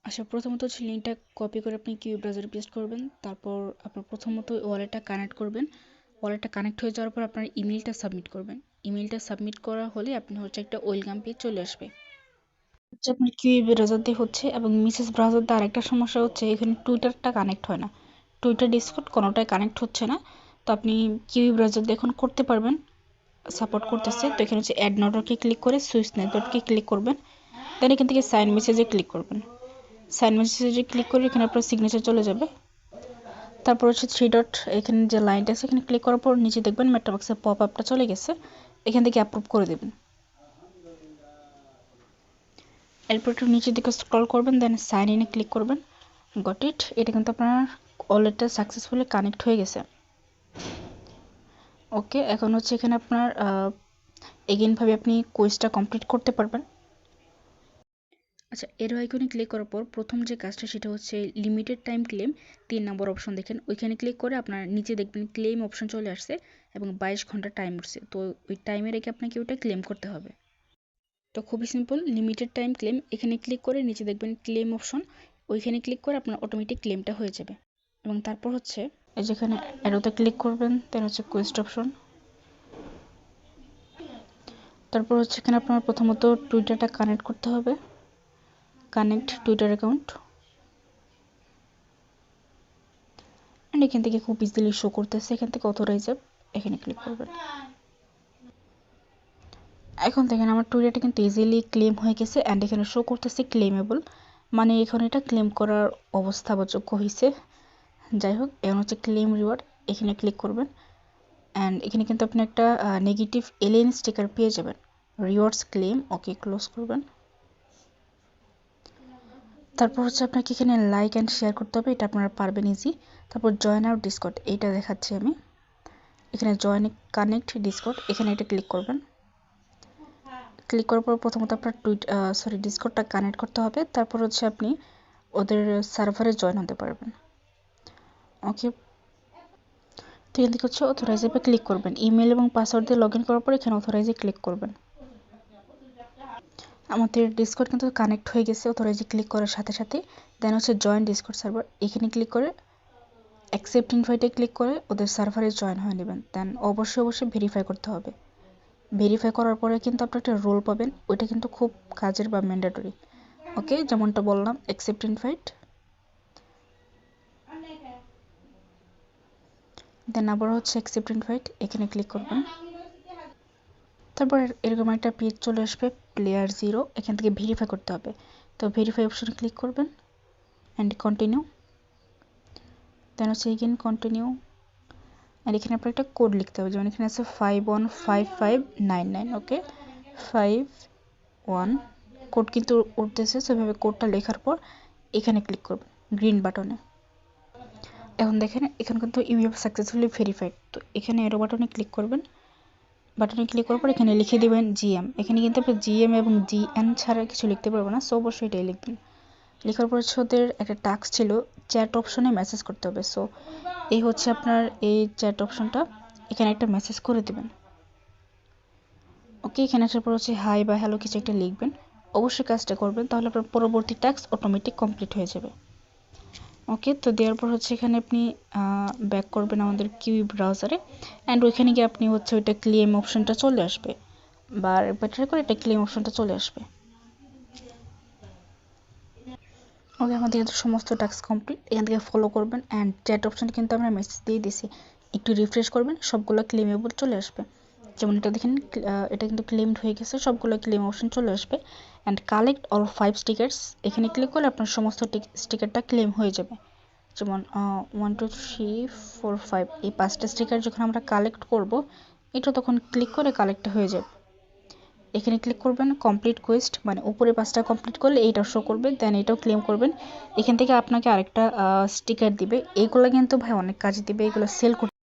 আচ্ছা, প্রথমত হচ্ছে লিঙ্কটা কপি করে আপনি কিউই ব্রাউজারে পেস্ট করবেন। তারপর আপনার প্রথমত ওয়ালেটটা কানেক্ট করবেন। ওয়ালেটটা কানেক্ট হয়ে যাওয়ার পর আপনার ইমেইলটা সাবমিট করবেন। ইমেইলটা সাবমিট করা হলে আপনি হচ্ছে একটা ওয়েলকাম পেজ চলে আসবে। হচ্ছে আপনার কিউই ব্রাউজার দিয়ে হচ্ছে, এবং মিসেস ব্রাউজার দিয়ে আরেকটা সমস্যা হচ্ছে এখানে টুইটারটা কানেক্ট হয় না। টুইটার, ডিসকর্ড কোনোটাই কানেক্ট হচ্ছে না। তো আপনি কিউই ব্রাউজার দিয়ে এখন করতে পারবেন, সাপোর্ট করতেছে। তো এখানে হচ্ছে অ্যাড নেটওয়ার্কে ক্লিক করে সুইচ নেটওয়ার্কে ক্লিক করবেন। দেন এখান থেকে সাইন মেসেজে ক্লিক করবেন। সাইন মেসেজে ক্লিক করে এখানে আপনার সিগনেচার চলে যাবে। তারপর হচ্ছে থ্রি ডট, এখানে যে লাইনটা আছে এখানে ক্লিক করার পর নিচে দেখবেন মেটাবক্সের পপ আপটা চলে গেছে। এখান থেকে অ্যাপ্রুভ করে দেবেন। এরপর একটু নিচের দিকে স্ক্রল করবেন, দেন সাইন ইনে ক্লিক করবেন। Got it. এটা কিন্তু আপনার ওয়ালেটটা সাকসেসফুলি কানেক্ট হয়ে গেছে। ওকে, এখন হচ্ছে এখানে আপনার এগেইনভাবে আপনি কুইজটা কমপ্লিট করতে পারবেন। আচ্ছা, এর আইকনে ক্লিক করার পর প্রথম যে কাজটা সেটা হচ্ছে লিমিটেড টাইম ক্লেম, 3 নম্বর অপশন দেখেন, ওইখানে ক্লিক করে আপনার নিচে দেখবেন ক্লেম অপশন চলে আসছে এবং 22 ঘন্টা টাইম উঠছে। তো ওই টাইমে রেখে আপনাকে ওটা ক্লেম করতে হবে। তো খুবই সিম্পল, লিমিটেড টাইম ক্লেম, এখানে ক্লিক করে নিচে দেখবেন ক্লেম অপশন, ওইখানে ক্লিক করে আপনার অটোমেটিক ক্লেমটা হয়ে যাবে। এবং তারপর হচ্ছে এই যেখানে অ্যারোতে ক্লিক করবেন, দেন হচ্ছে কোয়েস্ট অপশন। তারপর হচ্ছে এখানে আপনার প্রথমত টুইটারটা কানেক্ট করতে হবে, কানেক্ট টুইটার অ্যাকাউন্ট। অ্যান্ড এখান থেকে খুব ইজিলি শো করতেছে, এখান থেকে অথরাইজ অ্যাপ, এখানে ক্লিক করবেন। এখন দেখেন আমার টুইটারটা কিন্তু ইজিলি ক্লেম হয়ে গেছে, অ্যান্ড এখানে শো করতেছে ক্লেমেবল, মানে এখন এটা ক্লেম করার অবস্থা বা যোগ্য হয়েছে। যাই হোক, এখন হচ্ছে ক্লেম রিওয়ার্ড, এখানে ক্লিক করবেন। অ্যান্ড এখানে কিন্তু আপনি একটা নেগেটিভ এলিয়েন স্টিকার পেয়ে যাবেন। রিওয়ার্ডস ক্লেম, ওকে ক্লোজ করবেন। তারপর হচ্ছে আপনাকে এখানে লাইক অ্যান্ড শেয়ার করতে হবে, এটা আপনারা পারবেন ইজি। তারপর জয়েন আউট ডিসকর্ড, এইটা দেখাচ্ছি আমি। এখানে জয়েন কানেক্ট ডিসকর্ড, এখানে এটা ক্লিক করবেন। ক্লিক করার পর প্রথমত আপনার ডিসকর্ডটা কানেক্ট করতে হবে। তারপর হচ্ছে আপনি ওদের সার্ভারে জয়েন হতে পারবেন। ওকে, তো এখান থেকে হচ্ছে অথরাইজ অ্যাপে ক্লিক করবেন। ইমেল এবং পাসওয়ার্ড দিয়ে লগ ইন করার পর এখানে অথরাইজে ক্লিক করবেন। আমাদের ডিসকর্ড কিন্তু কানেক্ট হয়ে গেছে অথরাইজে ক্লিক করার সাথে সাথে। দেন হচ্ছে জয়েন ডিসকর্ড সার্ভার, এখানে ক্লিক করে অ্যাকসেপ্ট ইনভাইটে ক্লিক করে ওদের সার্ভারে জয়েন হয়ে নেবেন। দেন অবশ্যই ভেরিফাই করতে হবে। ভেরিফাই করার পরে কিন্তু আপনি একটা রোল পাবেন, ওইটা কিন্তু খুব কাজের বা ম্যান্ডেটরি। ওকে, যেমনটা বললাম অ্যাকসেপ্ট ইনভাইট, দেন আবার হচ্ছে অ্যাকসেপ্ট ইনভাইট, এখানে ক্লিক করবেন। তারপর এরকম একটা পেজ চলে আসবে, প্লেয়ার 0, এখান থেকে ভেরিফাই করতে হবে। তো ভেরিফাই অপশনে ক্লিক করবেন অ্যান্ড কন্টিনিউ, দেন হচ্ছে এগেন কন্টিনিউ। আর এখানে আপনার একটা কোড লিখতে হবে, যেমন এখানে আছে 515599। ওকে, 51 কোড কিন্তু উঠতেছে, সেভাবে কোডটা লেখার পর এখানে ক্লিক করবেন গ্রিন বাটনে। এখন দেখেন এখানে কিন্তু ইউ হ্যাভ সাকসেসফুলি ভেরিফাইড। তো এখানে এরো বাটনে ক্লিক করবেন। বাটনে ক্লিক করার পর এখানে লিখে দেবেন জিএম। এখানে কিন্তু আপনি জিএম এবং জিএন ছাড়া কিছু লিখতে পারবো না, সো অবশ্যই এটাই লিখবেন। লেখার পর হচ্ছে ওদের একটা টাস্ক ছিল চ্যাট অপশনে মেসেজ করতে হবে। সো এই হচ্ছে আপনার এই চ্যাট অপশনটা, এখানে একটা মেসেজ করে দেবেন। ওকে, এখানে আসার পর হচ্ছে হাই বা হ্যালো কিছু একটা লিখবেন। অবশ্যই কাজটা করবেন, তাহলে আপনার পরবর্তী টাস্ক অটোমেটিক কমপ্লিট হয়ে যাবে। ওকে, তো দেওয়ার পর হচ্ছে এখানে আপনি ব্যাক করবেন আমাদের কিউই ব্রাউজারে, অ্যান্ড ওইখানে গিয়ে আপনি হচ্ছে ওইটা ক্লেম অপশনটা চলে আসবে, বা বেটার করে এটা ক্লেম অপশনটা চলে আসবে। ওকে, আমাদের কিন্তু সমস্ত টাস্ক কমপ্লিট, এখান থেকে ফলো করবেন। অ্যান্ড চ্যাট অপশনে কিন্তু আমরা মেসেজ দিয়ে দিছি, একটু রিফ্রেশ করবেন, সবগুলো ক্লেমেবল চলে আসবে। যেমন এটা দেখেন, এটা কিন্তু ক্লেমড হয়ে গেছে, সবগুলো ক্লেম অপশন চলে আসবে। অ্যান্ড কালেক্ট অল 5 স্টিকার্স, এখানে ক্লিক করলে আপনার সমস্ত স্টিকারটা ক্লেম হয়ে যাবে। যেমন 1 2 3 4 5, এই 5টা স্টিকার যখন আমরা কালেক্ট করব, এটা তখন ক্লিক করে কালেক্ট হয়ে যাবে। এখানে ক্লিক করবেন কমপ্লিট কোয়েস্ট, মানে উপরে 5টা কমপ্লিট করলে এইটা শো করবে, দেন এটাও ক্লেম করবেন। এখান থেকে আপনাকে আরেকটা স্টিকার দিবে, এইগুলো কিন্তু ভাই অনেক কাজে দিবে, এগুলো সেল করতে